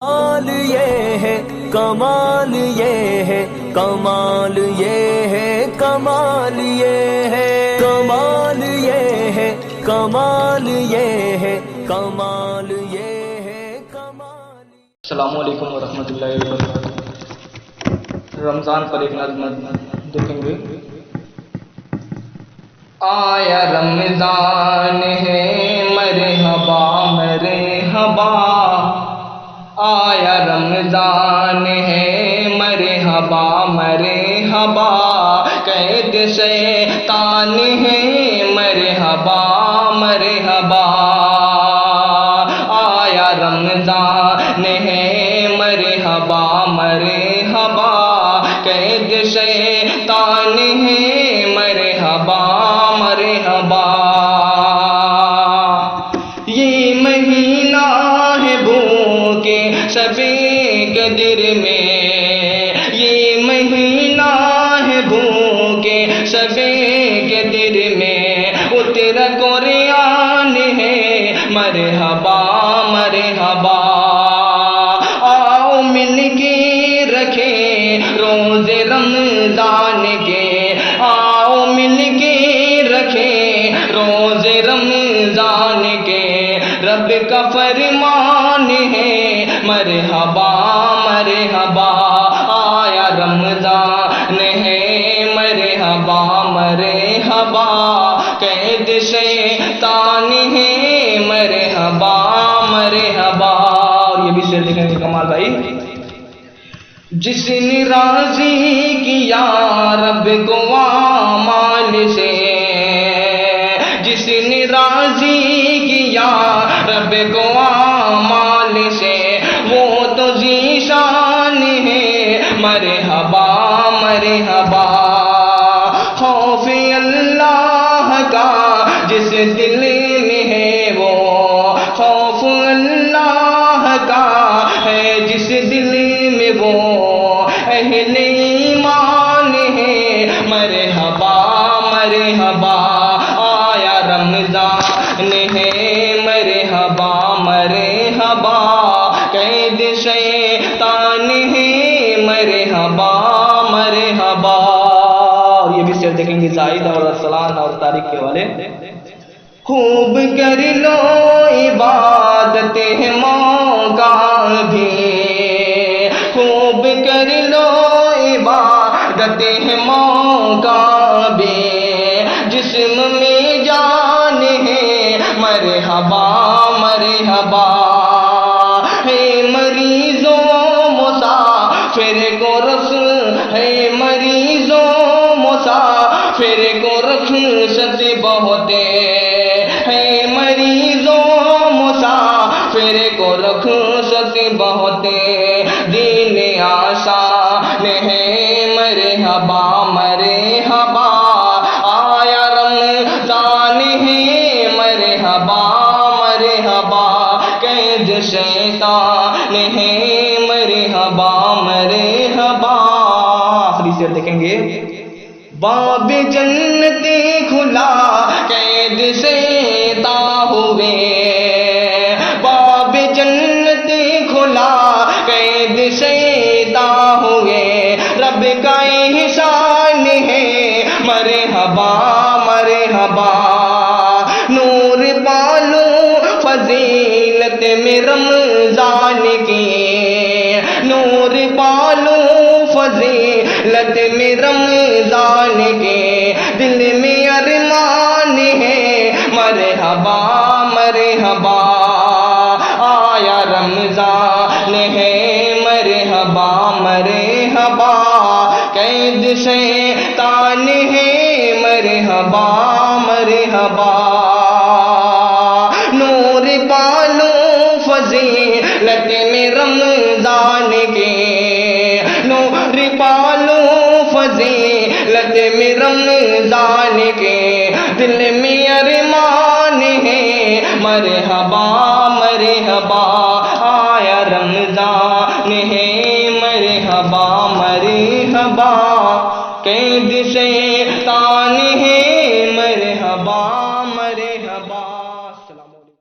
کمال یہ ہے کمال یہ ہے کمال یہ ہے کمال یہ ہے کمال یہ ہے کمال یہ ہے کمال یہ ہے کمال. السلام علیکم ورحمۃ اللہ وبرکاتہ. رمضان پر ایک نظم دیکھیں گے. آیا رمضان ہے مرحبا مرحبا، آیا رمضان ہے مرحبا مرحبا، قید شیطان ہے مرحبا مرحبا. آیا رمضان ہے مرحبا مرحبا، قید شیطان ہے مرحبا مرحبا. یہ مہینہ ہے بھوکے شبِ قدر میں، یہ مہینہ ہے بھوکے شبِ قدر میں، اترا قرآن ہے مرحبا مرحبا. آؤ مل کے رکھیں روز رمضان کے، آؤ مل کے رکھیں روز رمضان کے، رب کا فرمان ہے مرحبا مرحبا. آیا رمضان ہے مرحبا مرحبا، قید شیطان ہے مرحبا مرحبا. اور یہ بھی شعر دیکھیں گے کمال بھائی. جس نے راضی کیا رب کو اعمال سے، جس نے راضی کیا رب کو اعمال سے، وہ تو ذیشان ہے مرحبا مرحبا. خوف اللہ کا جس دل میں ہے، وہ خوف اللہ کا ہے جس دل میں، وہ اہل ایمان ہے مرحبا مرحبا. آیا رمضان ہے مرحبا مرحبا، قید شیطان ہے مرحبا مرحبا. اور یہ بھی شعر دیکھیں گے زاہد اور ارسلان اور طارق کے والے. خوب کر لو عبادت ہے موقع بھی، خوب کر لو عبادت ہے موقع بھی، جسم میں جان ہے مرحبا مرحبا. ہے مریضوں مسافر کو ہے مریضوں مسافر کو رخصت بہت ہے، مریضوں مسافر کو رخصت بہت، دین آسان ہے مرحبا مرحبا. آیا رمضان ہے مرحبا مرحبا، قید شیطان ہے مرحبا مرحبا. آخری شعر دیکھیں گے. باب جنت کھلا قید شیطان ہوئے، باب جنت کھلا قید شیطان ہوئے، رب کا احسان ہے مرحبا مرحبا. نور پالو فضیلت میں رمضان کی، نور پالو فضیلت میں رمضان کے، دل میں ارمان ہے مرحبا مرحبا. آیا رمضان ہے مرحبا مرحبا، قید شیطان ہے مرحبا مرحبا. نور پالو فضیلت میں رمضان کے، نور پالو فضیلت میں رمضان کے، دل میں ارمان ہے مرحبا مرحبا. آیا رمضان ہے